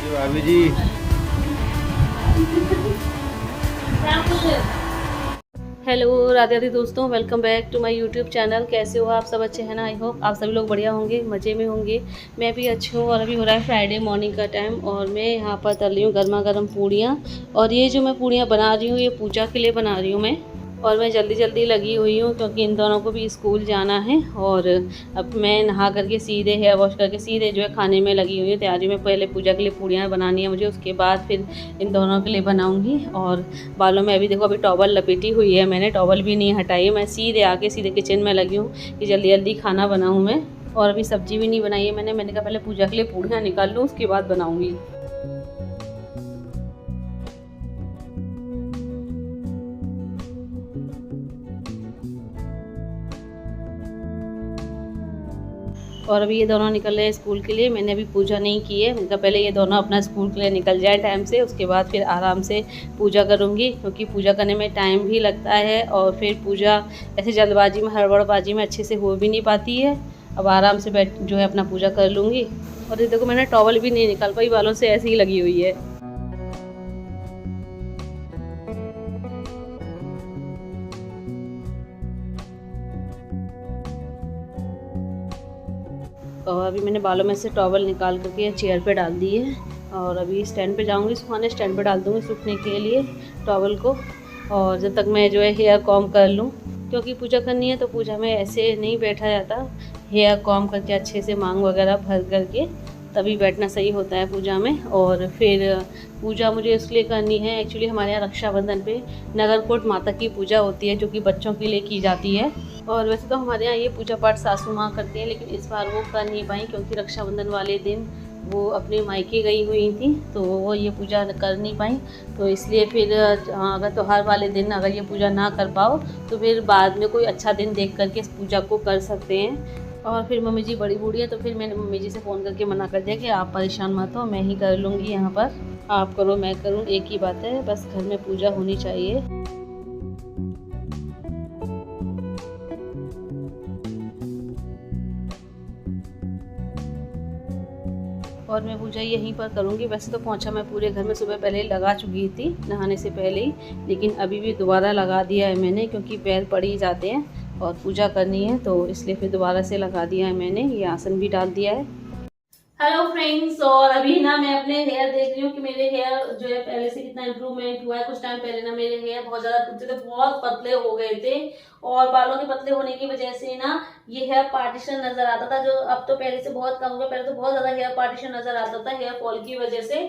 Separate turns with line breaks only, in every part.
भाभी जी।
हेलो राधे राधे दोस्तों, welcome back to my YouTube channel. कैसे हो आप सब? अच्छे हैं ना? आई होप आप सभी लोग बढ़िया होंगे, मज़े में होंगे। मैं भी अच्छी हूँ। और अभी हो रहा है फ्राइडे मॉर्निंग का टाइम और मैं यहाँ पर तल रही हूँ गर्मा गर्म पूड़ियाँ। और ये जो मैं पूड़ियाँ बना रही हूँ ये पूजा के लिए बना रही हूँ मैं। और मैं जल्दी जल्दी लगी हुई हूँ क्योंकि इन दोनों को भी स्कूल जाना है। और अब मैं नहा करके सीधे हेयर वॉश करके सीधे जो है खाने में लगी हुई हूँ तैयारी में। पहले पूजा के लिए पूड़ियाँ बनानी है मुझे, उसके बाद फिर इन दोनों के लिए बनाऊँगी। और बालों में अभी देखो अभी टॉवल लपेटी हुई है, मैंने टॉवल भी नहीं हटाई। मैं सीधे आके सीधे किचन में लगी हूँ कि जल्दी जल्दी खाना बनाऊँ मैं। और अभी सब्जी भी नहीं बनाई है मैंने कहा पहले पूजा के लिए पूड़ियाँ निकाल लूँ उसके बाद बनाऊँगी। और अभी ये दोनों निकल रहे हैं स्कूल के लिए। मैंने अभी पूजा नहीं की है, मैंने कहा पहले ये दोनों अपना स्कूल के लिए निकल जाए टाइम से, उसके बाद फिर आराम से पूजा करूँगी। क्योंकि पूजा करने में टाइम भी लगता है और फिर पूजा ऐसे जल्दबाजी में हड़बड़बाजी में अच्छे से हो भी नहीं पाती है। अब आराम से बैठ जो है अपना पूजा कर लूँगी। और ये देखो मैंने टॉवल भी नहीं निकाल पाई, बालों से ऐसे ही लगी हुई है। और अभी मैंने बालों में से टॉवल निकाल करके चेयर पे डाल दी है। और अभी स्टैंड पे जाऊंगी सुखाने, स्टैंड पे डाल दूंगी सूखने के लिए टॉवल को। और जब तक मैं जो है हेयर कॉम कर लूँ, क्योंकि पूजा करनी है तो पूजा में ऐसे नहीं बैठा जाता। हेयर कॉम करके अच्छे से मांग वगैरह भर करके तभी बैठना सही होता है पूजा में। और फिर पूजा मुझे इसलिए करनी है, एक्चुअली हमारे यहाँ रक्षाबंधन पे नगरकोट माता की पूजा होती है जो कि बच्चों के लिए की जाती है। और वैसे तो हमारे यहाँ ये पूजा पाठ सासू माँ करती हैं, लेकिन इस बार वो कर नहीं पाई क्योंकि रक्षाबंधन वाले दिन वो अपने मायके गई हुई थी तो वो ये पूजा कर नहीं पाई। तो इसलिए फिर अगर त्योहार वाले दिन अगर ये पूजा ना कर पाओ तो फिर बाद में कोई अच्छा दिन देख करके इस पूजा को कर सकते हैं। और फिर मम्मी जी बड़ी बूढ़ी है तो फिर मैंने मम्मी जी से फ़ोन करके मना कर दिया कि आप परेशान मत हो, मैं ही कर लूँगी यहाँ पर। आप करो मैं करूँ एक ही बात है, बस घर में पूजा होनी चाहिए। और मैं पूजा यहीं पर करूँगी। वैसे तो पोंछा मैं पूरे घर में सुबह पहले ही लगा चुकी थी नहाने से पहले ही, लेकिन अभी भी दोबारा लगा दिया है मैंने क्योंकि पैर पड़ ही जाते हैं और पूजा करनी है तो इसलिए फिर दोबारा से लगा दिया है मैंने। ये आसन भी डाल दिया है। हेलो फ्रेंड्स, और अभी ना मैं अपने हेयर देख रही हूँ कि मेरे हेयर जो है पहले से कितना इम्प्रूवमेंट हुआ है। कुछ टाइम पहले ना मेरे हेयर बहुत ज्यादा टूटे थे, बहुत पतले हो गए थे। और बालों के पतले होने की वजह से ना ये हेयर पार्टीशन नजर आता था, जो अब तो पहले से बहुत कम हो गया। पहले तो बहुत ज्यादा हेयर पार्टीशन नजर आता था हेयर फॉल की वजह से।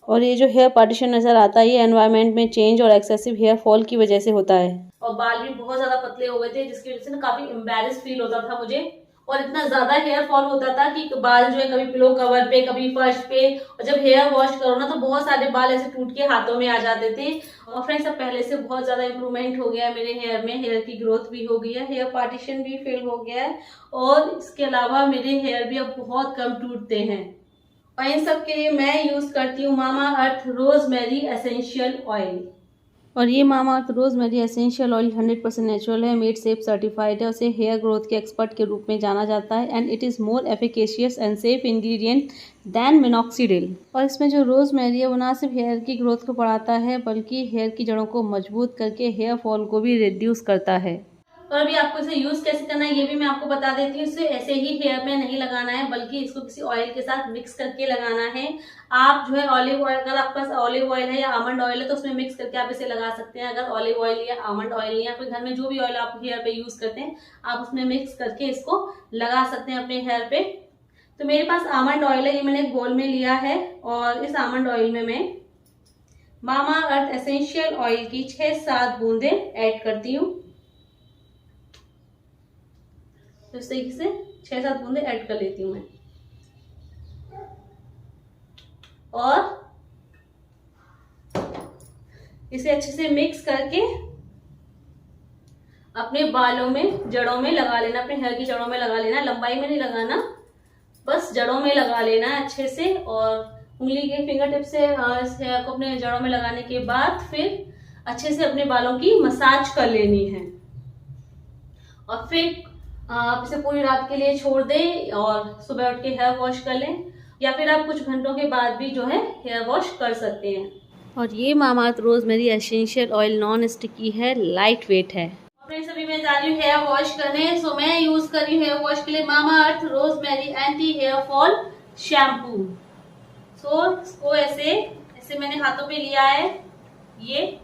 और ये जो हेयर पार्टीशन नजर आता है ये एनवायरनमेंट में चेंज और एक्सेसिव हेयर फॉल की वजह से होता है। और बाल भी बहुत ज्यादा पतले हो गए थे जिसकी वजह से ना काफी एम्बैरेस फील होता था मुझे। और इतना ज्यादा हेयर फॉल होता था कि बाल जो है कभी पिलो कवर पे कभी फर्श पे, और जब हेयर वॉश करो ना तो बहुत सारे बाल ऐसे टूट के हाथों में आ जाते थे। और फ्रेंड्स अब पहले से बहुत ज्यादा इंप्रूवमेंट हो गया है मेरे हेयर में, हेयर की ग्रोथ भी हो गई है, हेयर पार्टीशन भी फेल हो गया है। और इसके अलावा मेरे हेयर भी अब बहुत कम टूटते हैं। और इन सब के लिए मैं यूज करती हूँ मामा अर्थ रोजमेरी एसेंशियल ऑयल। और ये मामा अर्थ रोजमेरी एसेंशियल ऑयल 100% नेचुरल है, मेड सेफ सर्टिफाइड है। उसे हेयर ग्रोथ के एक्सपर्ट के रूप में जाना जाता है and it is more efficacious and safe ingredient than minoxidil. और इसमें जो रोजमेरी है वो ना सिर्फ हेयर की ग्रोथ को बढ़ाता है बल्कि हेयर की जड़ों को मजबूत करके हेयर फॉल को भी रिड्यूस करता है। और अभी आपको इसे यूज कैसे करना है ये भी मैं आपको बता देती हूँ। इसे ऐसे ही हेयर में नहीं लगाना है बल्कि इसको किसी ऑयल के साथ मिक्स करके लगाना है। आप जो है ऑलिव ऑयल, अगर आपके पास ऑलिव ऑयल है या आमंड ऑयल है तो उसमें मिक्स करके आप इसे लगा सकते हैं। अगर ऑलिव ऑयल या आमंड ऑयल या फिर घर में जो भी ऑयल आप हेयर पे यूज करते हैं आप उसमें मिक्स करके इसको लगा सकते हैं अपने हेयर पे। तो मेरे पास आमंड ऑयल है, ये मैंने एक बोल में लिया है। और इस आमंड ऑयल में मैं मामा अर्थ एसेंशियल ऑयल की 6-7 बूंदे ऐड करती हूँ। तो इस तरीके से 6-7 बूंदे ऐड कर लेती हूँ मैं। और इसे अच्छे से मिक्स करके अपने बालों में जड़ों में लगा लेना, अपने हेयर की जड़ों में लगा लेना। लंबाई में नहीं लगाना, बस जड़ों में लगा लेना अच्छे से। और उंगली के फिंगर टिप से इस हेयर को अपने जड़ों में लगाने के बाद फिर अच्छे से अपने बालों की मसाज कर लेनी है। और फिर आप इसे पूरी रात के लिए छोड़ दें और सुबह उठ के हेयर वॉश कर लें। या फिर आप कुछ घंटों के बाद भी जो है हेयर वॉश कर सकते हैं। और ये Mamaearth rosemary essential oil non sticky है, लाइट वेट है। फ्रेंड्स अभी मैं जा रही हूँ हेयर वॉश करने। सो मैं यूज कर रही हूँ हेयर वॉश के लिए Mamaearth rosemary anti hair fall shampoo. So इसको ऐसे मैंने हाथों पे लिया है ये,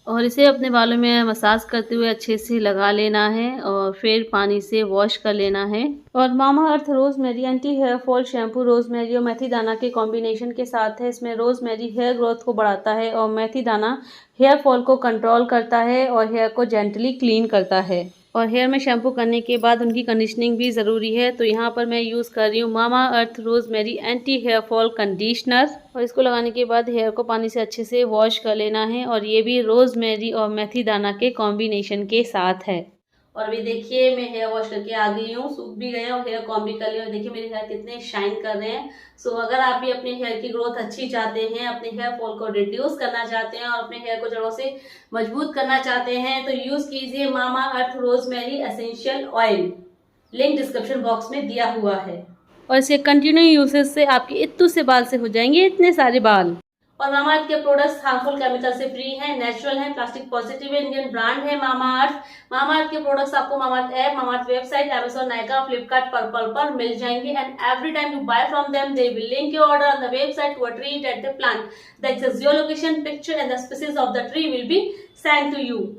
और इसे अपने बालों में मसाज करते हुए अच्छे से लगा लेना है और फिर पानी से वॉश कर लेना है। और Mamaearth rosemary anti hair fall shampoo rosemary और मेथी दाना के कॉम्बिनेशन के साथ है। इसमें रोज़मेरी हेयर ग्रोथ को बढ़ाता है और मेथी दाना हेयर फॉल को कंट्रोल करता है और हेयर को जेंटली क्लीन करता है। और हेयर में शैम्पू करने के बाद उनकी कंडीशनिंग भी ज़रूरी है। तो यहाँ पर मैं यूज़ कर रही हूँ Mamaearth rosemary anti hair fall conditioner. और इसको लगाने के बाद हेयर को पानी से अच्छे से वॉश कर लेना है, और ये भी रोज़मेरी और मेथी दाना के कॉम्बिनेशन के साथ है। और अभी देखिए मैं हेयर वॉश करके आ गई हूँ, सूख भी गए और हेयर कॉम्ब भी कर लिया। और देखिए मेरे हेयर कितने शाइन कर रहे हैं। सो अगर आप भी अपने हेयर की ग्रोथ अच्छी चाहते हैं, अपने हेयर फॉल को रिड्यूस करना चाहते हैं और अपने हेयर को जड़ों से मजबूत करना चाहते हैं, तो यूज कीजिए Mamaearth rosemary essential oil. Link description box में दिया हुआ है। और इसे कंटिन्यू यूसेज से आपके इत्तू से बाल से हो जाएंगे इतने सारे बाल। और मामाअर्थ के प्रोडक्ट्स हार्मफुल केमिकल से फ्री हैं, नेचुरल हैं, प्लास्टिक पॉजिटिव है, इंडियन ब्रांड है मामाअर्थ। मामाअर्थ के प्रोडक्ट्स आपको Mamaearth app, Mamaearth website, Amazon, Nykaa, Flipkart, Purplle पर मिल जाएंगे। And every time you buy from them they will link your order on the website to a tree at the plant, the access geolocation, picture and the species of the tree will be sent to you.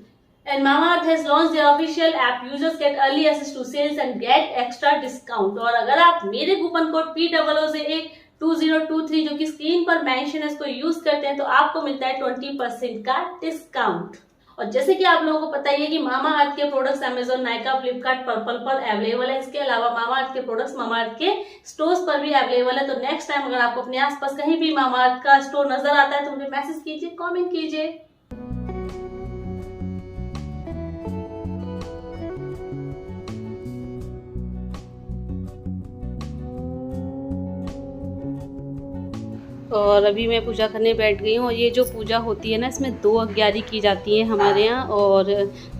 And Mamaearth has launched their official app. Users get early access to sales and get extra discount. और अगर आप मेरे coupon code P00A2023 जो कि screen पर mention है इसको use करते हैं तो आपको मिलता है 20% का डिस्काउंट। और जैसे कि आप लोगों को पता ही है कि मामाअर्थ के products Amazon, Nykaa, Flipkart, Purplle पर अवेलेबल है। इसके अलावा मामाअर्थ के प्रोडक्ट्स मामाअर्थ के स्टोर्स पर भी अवेलेबल है। तो नेक्स्ट टाइम अगर आपको अपने आसपास कहीं भी मामाअर्थ का स्टोर नजर आता है तो मुझे मैसेज कीजिए, कॉमेंट कीजिए। और अभी मैं पूजा करने बैठ गई हूँ। और ये जो पूजा होती है ना, इसमें 2 अग्यारी की जाती है हमारे यहाँ। और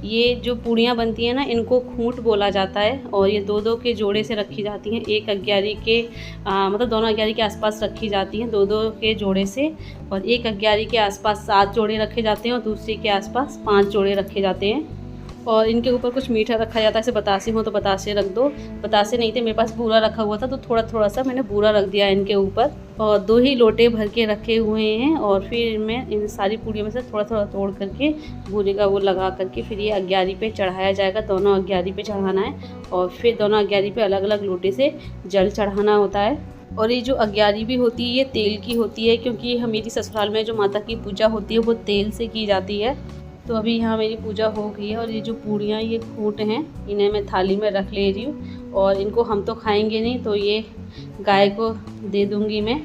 ये जो पूड़ियाँ बनती हैं ना, इनको खूंट बोला जाता है। और ये 2-2 के जोड़े से रखी जाती हैं। एक अग्यारी के मतलब दोनों अग्यारी के आसपास रखी जाती हैं 2-2 के जोड़े से। और एक अग्यारी के आसपास 7 जोड़े रखे जाते हैं और दूसरे के आसपास 5 जोड़े रखे जाते हैं। और इनके ऊपर कुछ मीठा रखा जाता है। जैसे बतासे हो तो बतासे रख दो, बतासे नहीं थे मेरे पास बूरा रखा हुआ था तो थोड़ा थोड़ा सा मैंने बूरा रख दिया इनके ऊपर। और 2 ही लोटे भर के रखे हुए हैं। और फिर मैं इन सारी पूड़ियों में से थोड़ा थोड़ा तोड़ करके बूरे का वो लगा करके फिर ये अग्यारी पे चढ़ाया जाएगा। दोनों अग्यारी पे चढ़ाना है और फिर दोनों अग्यारी पे अलग अलग लोटे से जल चढ़ाना होता है। और ये जो अग्यारी भी होती है ये तेल की होती है, क्योंकि मेरी ससुराल में जो माता की पूजा होती है वो तेल से की जाती है। तो अभी यहाँ मेरी पूजा हो गई है। और ये जो पूड़ियाँ ये खूंट हैं इन्हें मैं थाली में रख ले रही हूँ। और इनको हम तो खाएंगे नहीं, तो ये गाय को दे दूँगी मैं।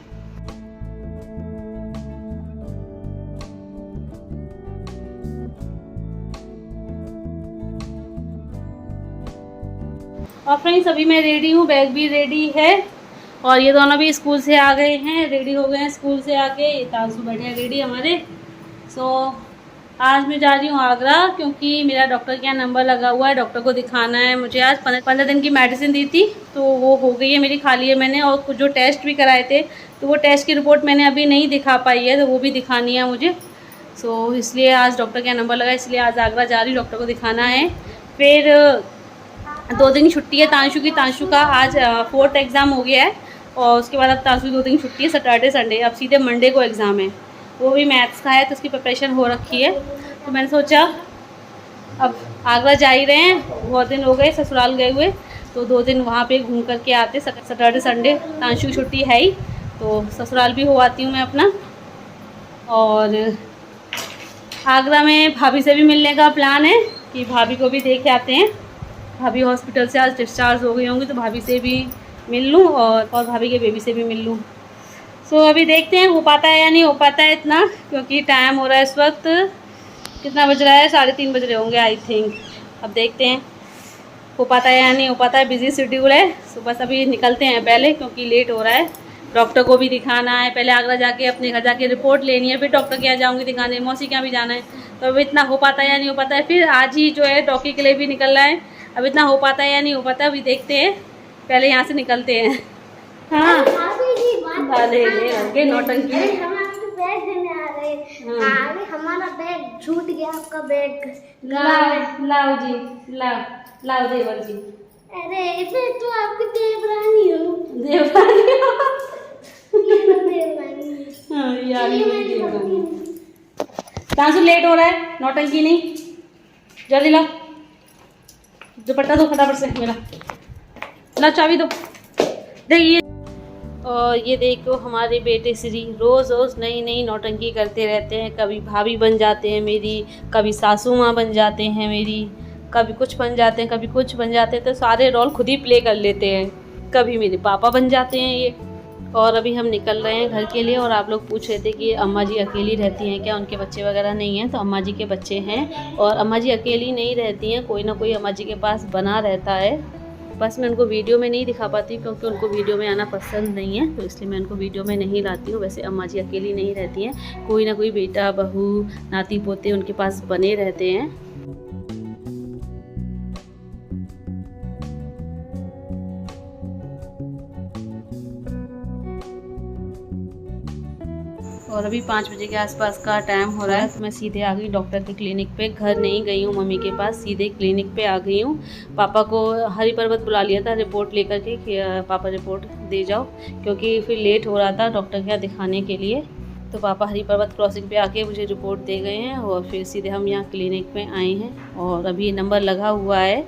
और फ्रेंड्स अभी मैं रेडी हूँ, बैग भी रेडी है। और ये दोनों भी स्कूल से आ गए हैं, रेडी हो गए हैं स्कूल से आके। ये तासू बैठे हैं रेडी हमारे। सो आज मैं जा रही हूँ आगरा, क्योंकि मेरा डॉक्टर के यहाँ नंबर लगा हुआ है, डॉक्टर को दिखाना है मुझे। आज 15 दिन की मेडिसिन दी थी तो वो हो गई है मेरी, खा ली है मैंने। और कुछ जो टेस्ट भी कराए थे तो वो टेस्ट की रिपोर्ट मैंने अभी नहीं दिखा पाई है, तो वो भी दिखानी है मुझे। सो इसलिए आज डॉक्टर के यहाँ नंबर लगा, इसलिए आज आगरा जा रही हूँ, डॉक्टर को दिखाना है। फिर 2 दिन छुट्टी है तांशु की। तांशु का आज 4th एग्ज़ाम हो गया है और उसके बाद अब तांशु की 2 दिन छुट्टी है, सैटरडे संडे। अब सीधे मंडे को एग्ज़ाम है, वो भी मैथ्स का है तो उसकी प्रिपरेशन हो रखी है। तो मैंने सोचा अब आगरा जा ही रहे हैं, बहुत दिन हो गए ससुराल गए हुए, तो 2 दिन वहाँ पे घूम करके आते। सैटरडे संडे तांशु की छुट्टी है ही, तो ससुराल भी हो आती हूँ मैं अपना। और आगरा में भाभी से भी मिलने का प्लान है कि भाभी को भी देख आते हैं। भाभी हॉस्पिटल से आज डिस्चार्ज हो गई होंगी तो भाभी से भी मिल लूँ और भाभी के बेबी से भी मिल लूँ। सो अभी देखते हैं हो पाता है या नहीं हो पाता है इतना, क्योंकि टाइम हो रहा है इस वक्त, कितना बज रहा है, 3:30 बज रहे होंगे आई थिंक। अब देखते हैं हो पाता है या नहीं हो पाता है, बिजी शेड्यूल है। सो बस अभी निकलते हैं पहले, क्योंकि लेट हो रहा है। डॉक्टर को भी दिखाना है, पहले आगरा जाके अपने घर जाके रिपोर्ट लेनी है, फिर डॉक्टर के यहाँ जाऊँगी दिखाने, मौसी के यहाँ भी जाना है। तो अब इतना हो पाता है या नहीं हो पाता है। फिर आज ही जो है डॉक्टर के लिए भी निकलना है, अब इतना हो पाता है या नहीं हो पाता है, अभी देखते हैं, पहले यहाँ से निकलते हैं। हाँ
ले
ले नौटंकी।
हम आपको बैग देने आ रहे हैं। अरे हमारा बैग छूट गया, आपका बैग
लाओ जी, लाओ देवर जी।
अरे इसे तो आपकी देवरानी हो।
देवरानी
हाँ
यार कहाँ से लेट हो रहा है, नौटंकी नहीं, जल्दी लाओ दुपट्टा दो फटाफट से मेरा, ला चाबी दो। देखिए और ये देखो हमारे बेटे श्री रोज़ रोज़ नई नई नौटंकी करते रहते हैं। कभी भाभी बन जाते हैं मेरी, कभी सासू माँ बन जाते हैं मेरी, कभी कुछ बन जाते हैं, कभी कुछ बन जाते हैं, तो सारे रोल खुद ही प्ले कर लेते हैं। कभी मेरे पापा बन जाते हैं ये। और अभी हम निकल रहे हैं घर के लिए। और आप लोग पूछ रहे थे कि अम्मा जी अकेली रहती हैं क्या, उनके बच्चे वगैरह नहीं हैं। तो अम्मा जी के बच्चे हैं और अम्मा जी अकेली नहीं रहती हैं, कोई ना कोई अम्मा जी के पास बना रहता है। बस मैं उनको वीडियो में नहीं दिखा पाती क्योंकि उनको वीडियो में आना पसंद नहीं है, तो इसलिए मैं उनको वीडियो में नहीं लाती हूँ। वैसे अम्मा जी अकेली नहीं रहती हैं, कोई ना कोई बेटा बहू नाती पोते उनके पास बने रहते हैं। और अभी 5 बजे के आसपास का टाइम हो रहा है, तो मैं सीधे आ गई डॉक्टर के क्लिनिक पे। घर नहीं गई हूँ मम्मी के पास, सीधे क्लिनिक पे आ गई हूँ। पापा को हरी पर्वत बुला लिया था रिपोर्ट लेकर के कि पापा रिपोर्ट दे जाओ, क्योंकि फिर लेट हो रहा था डॉक्टर के यहाँ दिखाने के लिए। तो पापा हरी पर्वत क्रॉसिंग पे आके मुझे रिपोर्ट दे गए हैं और फिर सीधे हम यहाँ क्लिनिक में आए हैं। और अभी नंबर लगा हुआ है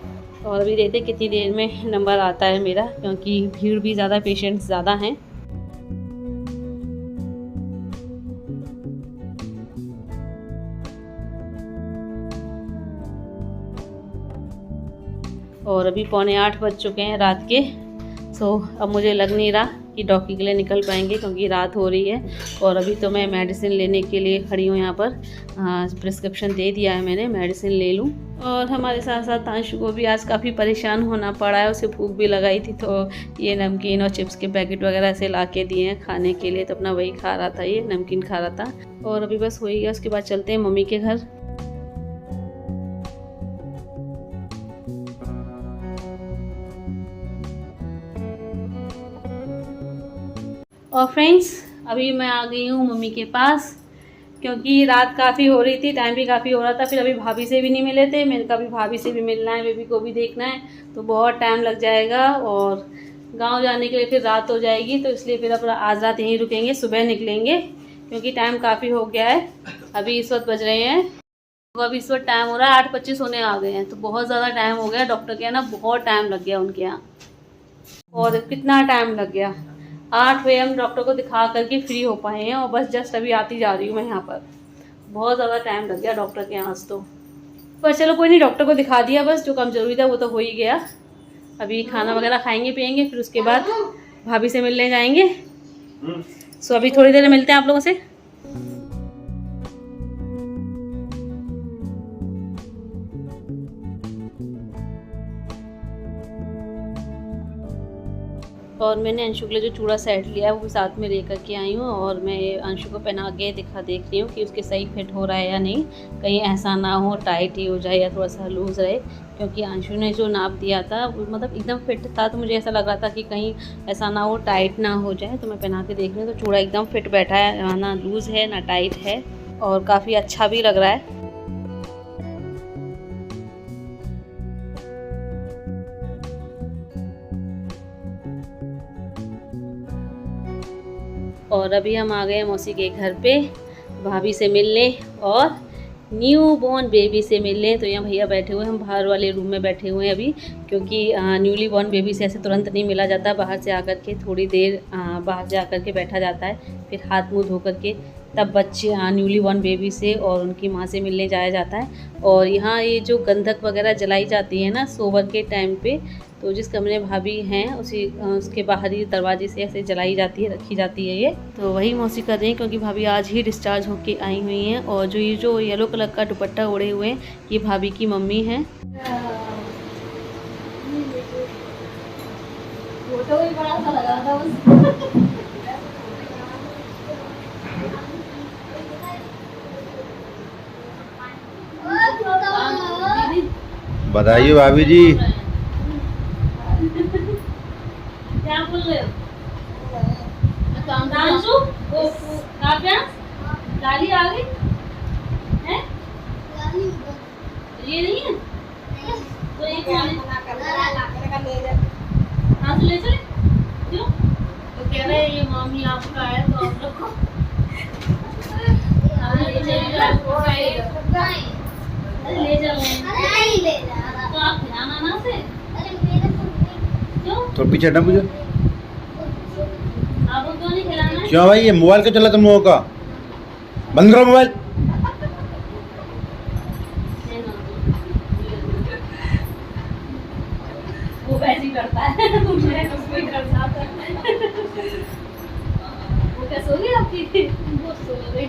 और अभी देखते कितनी देर में नंबर आता है मेरा, क्योंकि भीड़ भी ज़्यादा, पेशेंट्स ज़्यादा हैं। और अभी 7:45 बज चुके हैं रात के। सो अब मुझे लग नहीं रहा कि डॉक्टर के लिए निकल पाएंगे क्योंकि रात हो रही है। और अभी तो मैं मेडिसिन लेने के लिए खड़ी हूँ यहाँ पर। प्रिस्क्रिप्शन दे दिया है मैंने, मेडिसिन ले लूँ। और हमारे साथ साथ आंशु को भी आज काफ़ी परेशान होना पड़ा है, उसे भूख भी लगाई थी, तो ये नमकीन और चिप्स के पैकेट वगैरह ऐसे ला के दिए हैं खाने के लिए, तो अपना वही खा रहा था, ये नमकीन खा रहा था। और अभी बस हो ही गया, उसके बाद चलते हैं मम्मी के घर। और फ्रेंड्स अभी मैं आ गई हूँ मम्मी के पास, क्योंकि रात काफ़ी हो रही थी, टाइम भी काफ़ी हो रहा था। फिर अभी भाभी से भी नहीं मिले थे, मेरे का भी भाभी से भी मिलना है, बेबी को भी देखना है, तो बहुत टाइम लग जाएगा। और गांव जाने के लिए फिर रात हो जाएगी, तो इसलिए फिर अपना आज रात यहीं रुकेंगे, सुबह निकलेंगे, क्योंकि टाइम काफ़ी हो गया है। अभी इस वक्त बज रहे हैं, तो अभी इस वक्त टाइम हो रहा है 8:25 होने आ गए हैं, तो बहुत ज़्यादा टाइम हो गया। डॉक्टर के यहाँ ना बहुत टाइम लग गया उनके यहाँ, और कितना टाइम लग गया, 8 बजे हम डॉक्टर को दिखा करके फ्री हो पाए हैं, और बस जस्ट अभी आती जा रही हूँ मैं यहाँ पर। बहुत ज़्यादा टाइम लग गया डॉक्टर के यहाँ तो। पर चलो कोई नहीं, डॉक्टर को दिखा दिया, बस जो काम जरूरी था वो तो हो ही गया। अभी खाना वगैरह खाएंगे पियेंगे, फिर उसके बाद भाभी से मिलने जाएंगे। सो अभी थोड़ी देर में मिलते हैं आप लोगों से। और मैंने अंशु के लिए जो चूड़ा सेट लिया है वो साथ में लेकर के आई हूँ, और मैं अंशु को पहना के देख रही हूँ कि उसके सही फिट हो रहा है या नहीं, कहीं ऐसा ना हो टाइट ही हो जाए या थोड़ा सा लूज़ रहे। क्योंकि अंशु ने जो नाप दिया था वो मतलब एकदम फिट था, तो मुझे ऐसा लग रहा था कि कहीं ऐसा ना हो टाइट ना हो जाए। तो मैं पहना के देख रही हूँ, तो चूड़ा एकदम फिट बैठा है, ना लूज़ है ना टाइट है, और काफ़ी अच्छा भी लग रहा है। और अभी हम आ गए मौसी के घर पे भाभी से मिलने और न्यू बॉर्न बेबी से मिलने। तो यहाँ भैया बैठे हुए हैं, हम बाहर वाले रूम में बैठे हुए हैं अभी, क्योंकि न्यूली बॉर्न बेबी से ऐसे तुरंत नहीं मिला जाता। बाहर से आकर के थोड़ी देर बाहर से आकर के बैठा जाता है, फिर हाथ मुँह धो करके तब बच्चे न्यूली बॉर्न बेबी से और उनकी माँ से मिलने जाया जाता है। और यहाँ ये जो गंधक वगैरह जलाई जाती है ना सोबर के टाइम पे, तो जिस कमरे में भाभी हैं उसके बाहरी दरवाजे से ऐसे जलाई जाती है, रखी जाती है ये। तो वही मौसी कर रही हैं, क्योंकि भाभी आज ही डिस्चार्ज होके आई हुई हैं। और जो ये जो येलो कलर का दुपट्टा ओढ़े हुए हैं ये भाभी की मम्मी हैं। फोटो भी बड़ा सा लगा था
बताइए भाभी जी।
क्या बोल रहे हो? काव्या लाली आ गई है? ये नहीं है तो ये कौन है? हाँ तो ले चले क्यों? तो कह रहे ये मामी आपका है तो आप रखो। ले चलो तो आप खिलाना ना से क्यों?
तो पीछे हटना पूजा।
आपको क्यों नहीं खिलाना है?
क्यों भाई ये मोबाइल क्यों चला तुम लोगों का? बंद करो मोबाइल।
वो वैसे ही करता है मैं उसको ही करता था। वो क्या सो गई आपकी? वो सो गई।